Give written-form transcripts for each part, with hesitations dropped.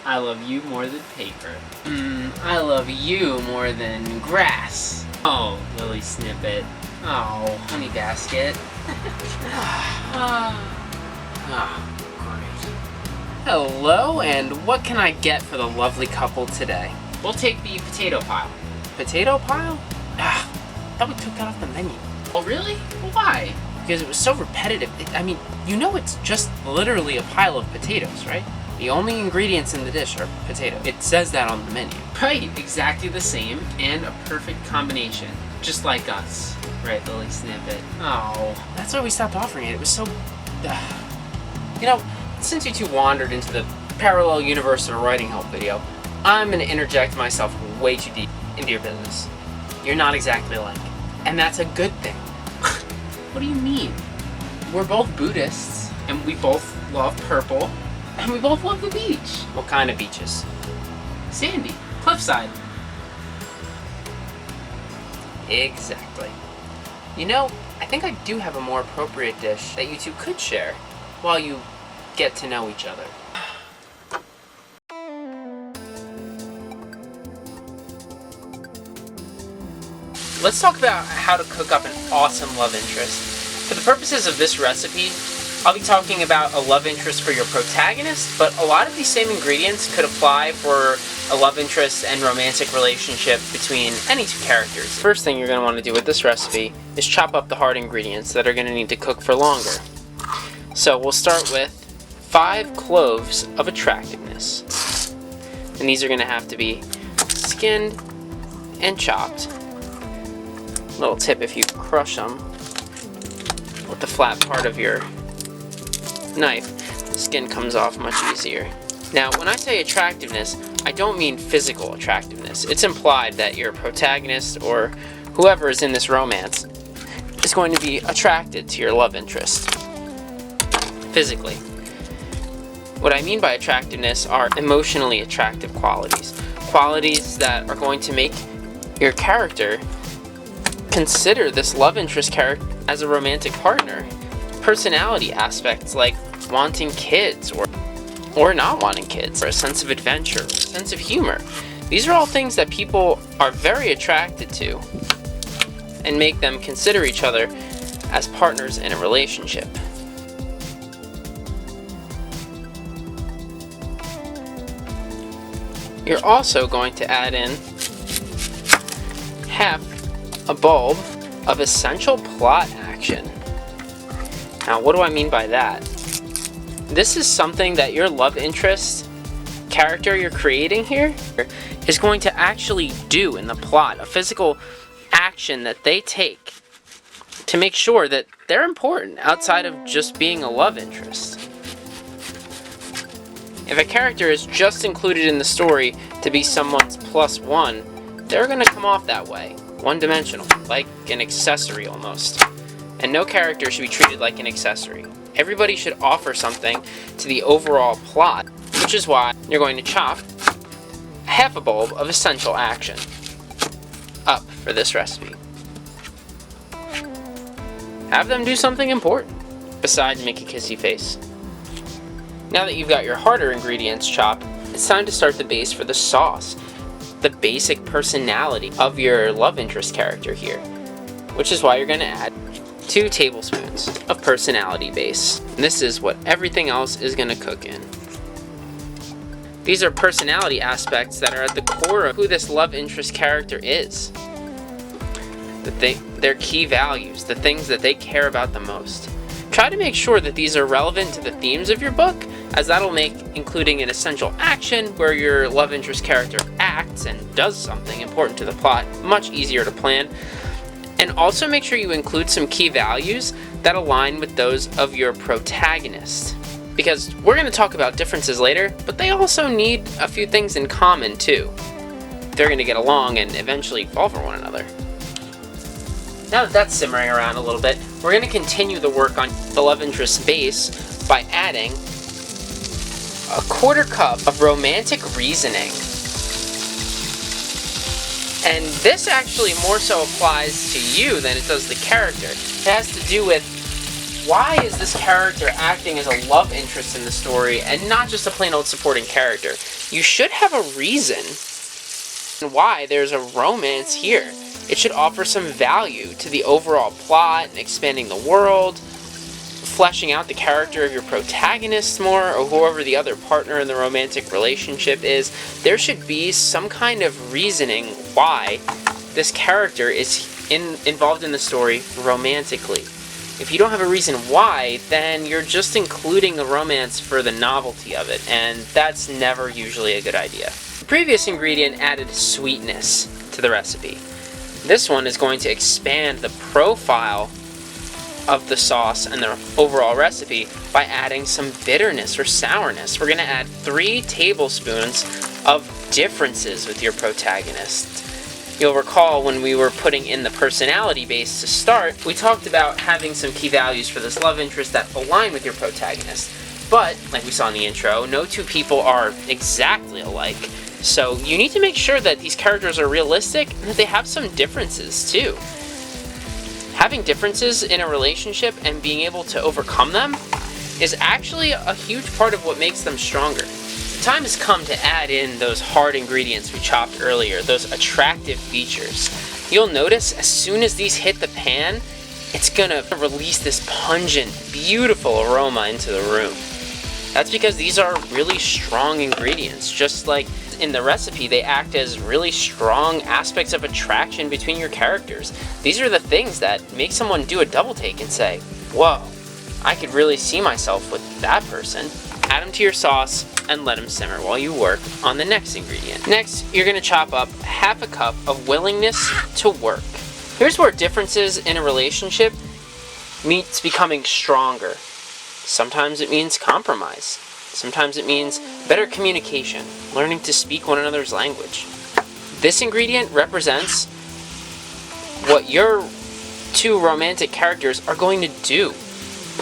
I love you more than paper. I love you more than grass. Oh, Lily Snippet. Oh, Honey Basket. Great. Hello, and what can I get for the lovely couple today? We'll take the potato pile. Potato pile? I thought we took that off the menu. Oh, really? Why? Because it was so repetitive. I mean, you know it's just literally a pile of potatoes, right? The only ingredients in the dish are potato. It says that on the menu. Right, exactly the same, and a perfect combination. Just like us. Right, Lily Snippet. Oh, that's why we stopped offering it. It was so... You know, since you two wandered into the parallel universe of a writing help video, I'm gonna interject myself way too deep into your business. You're not exactly alike. And that's a good thing. What do you mean? We're both Buddhists, and we both love purple, and we both love the beach. What kind of beaches? Sandy. Cliffside. Exactly. You know, I think I do have a more appropriate dish that you two could share while you get to know each other. Let's talk about how to cook up an awesome love interest. For the purposes of this recipe, I'll be talking about a love interest for your protagonist, but a lot of these same ingredients could apply for a love interest and romantic relationship between any two characters. First thing you're going to want to do with this recipe is chop up the hard ingredients that are going to need to cook for longer. So we'll start with 5 cloves of attractiveness. And these are going to have to be skinned and chopped. Little tip, if you crush them with the flat part of your knife, the skin comes off much easier. Now, when I say attractiveness, I don't mean physical attractiveness. It's implied that your protagonist or whoever is in this romance is going to be attracted to your love interest physically. What I mean by attractiveness are emotionally attractive qualities. Qualities that are going to make your character consider this love interest character as a romantic partner. Personality aspects like wanting kids or not wanting kids, or a sense of adventure, a sense of humor. These are all things that people are very attracted to and make them consider each other as partners in a relationship. You're also going to add in half a bulb of essential plot action. Now, what do I mean by that? This is something that your love interest character you're creating here is going to actually do in the plot, a physical action that they take to make sure that they're important outside of just being a love interest. If a character is just included in the story to be someone's +1, they're going to come off that way, one-dimensional, like an accessory almost. And no character should be treated like an accessory. Everybody should offer something to the overall plot, which is why you're going to chop half a bulb of essential action up for this recipe. Have them do something important besides make a kissy face. Now that you've got your harder ingredients chopped, it's time to start the base for the sauce, the basic personality of your love interest character here, which is why you're going to add 2 tablespoons of personality base. And this is what everything else is going to cook in. These are personality aspects that are at the core of who this love interest character is. Their key values, the things that they care about the most. Try to make sure that these are relevant to the themes of your book, as that'll make including an essential action where your love interest character acts and does something important to the plot much easier to plan. And also make sure you include some key values that align with those of your protagonist. Because we're going to talk about differences later, but they also need a few things in common too. They're going to get along and eventually fall for one another. Now that that's simmering around a little bit, we're going to continue the work on the love interest base by adding a 1/4 cup of romantic reasoning. And this actually more so applies to you than it does the character. It has to do with why is this character acting as a love interest in the story and not just a plain old supporting character? You should have a reason why there's a romance here. It should offer some value to the overall plot and expanding the world, fleshing out the character of your protagonist more, or whoever the other partner in the romantic relationship is. There should be some kind of reasoning why this character is involved in the story romantically. If you don't have a reason why, then you're just including the romance for the novelty of it, and that's never usually a good idea. The previous ingredient added sweetness to the recipe. This one is going to expand the profile of the sauce and the overall recipe by adding some bitterness or sourness. We're going to add 3 tablespoons of differences with your protagonist. You'll recall when we were putting in the personality base to start, we talked about having some key values for this love interest that align with your protagonist. But, like we saw in the intro, no two people are exactly alike. So you need to make sure that these characters are realistic and that they have some differences too. Having differences in a relationship and being able to overcome them is actually a huge part of what makes them stronger. The time has come to add in those hard ingredients we chopped earlier, those attractive features. You'll notice as soon as these hit the pan, it's gonna release this pungent, beautiful aroma into the room. That's because these are really strong ingredients. Just like in the recipe, they act as really strong aspects of attraction between your characters. These are the things that make someone do a double take and say, whoa, I could really see myself with that person. Add them to your sauce and let them simmer while you work on the next ingredient. Next, you're gonna chop up half a cup of willingness to work. Here's where differences in a relationship meets becoming stronger. Sometimes it means compromise. Sometimes it means better communication, learning to speak one another's language. This ingredient represents what your 2 romantic characters are going to do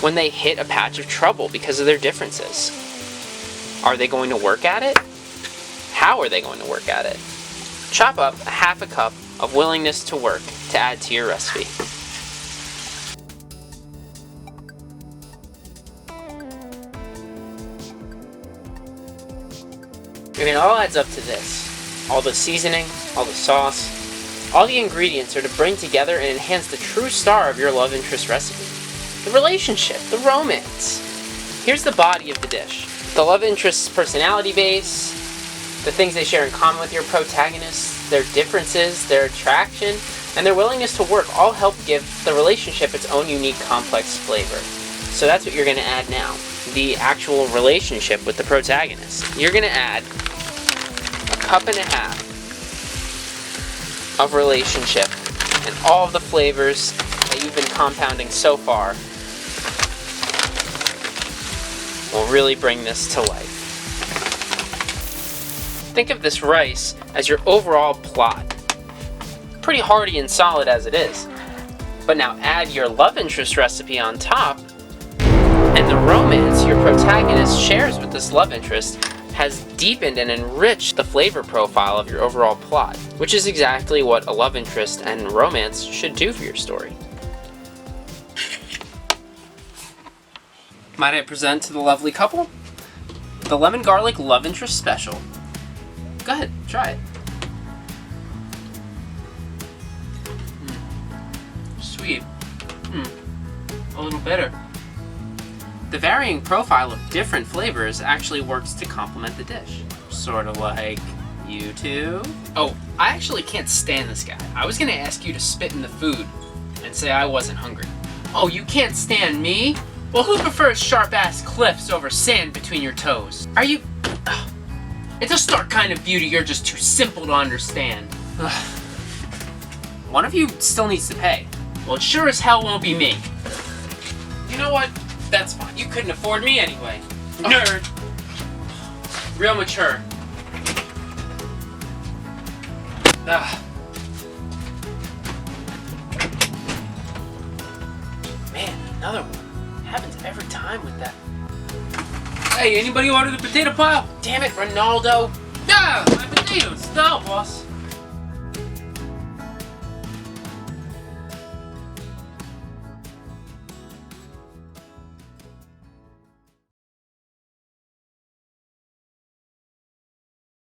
when they hit a patch of trouble because of their differences. Are they going to work at it? How are they going to work at it? Chop up half a cup of willingness to work to add to your recipe. I mean, it all adds up to this. All the seasoning, all the sauce, all the ingredients are to bring together and enhance the true star of your love interest recipe. The relationship, the romance. Here's the body of the dish. The love interest's personality base, the things they share in common with your protagonist, their differences, their attraction, and their willingness to work all help give the relationship its own unique complex flavor. So that's what you're going to add now. The actual relationship with the protagonist. You're going to add a cup and a half of relationship and all of the flavors that you've been compounding so far will really bring this to life. Think of this rice as your overall plot. Pretty hearty and solid as it is. But now add your love interest recipe on top, and the romance your protagonist shares with this love interest has deepened and enriched the flavor profile of your overall plot, which is exactly what a love interest and romance should do for your story. Might I present to the lovely couple the lemon garlic love interest special. Go ahead, try it. Sweet. A little bitter. The varying profile of different flavors actually works to complement the dish. Sort of like you two. Oh, I actually can't stand this guy. I was gonna ask you to spit in the food and say I wasn't hungry. Oh, you can't stand me? Well, who prefers sharp-ass cliffs over sand between your toes? Are you... Ugh. It's a stark kind of beauty you're just too simple to understand. Ugh. One of you still needs to pay. Well, it sure as hell won't be me. You know what? That's fine. You couldn't afford me anyway. Nerd. Real mature. Ugh. Man, another one. Happens every time with that. Hey, anybody order the potato pile? Damn it, Ronaldo. Yeah, my potatoes. No, boss.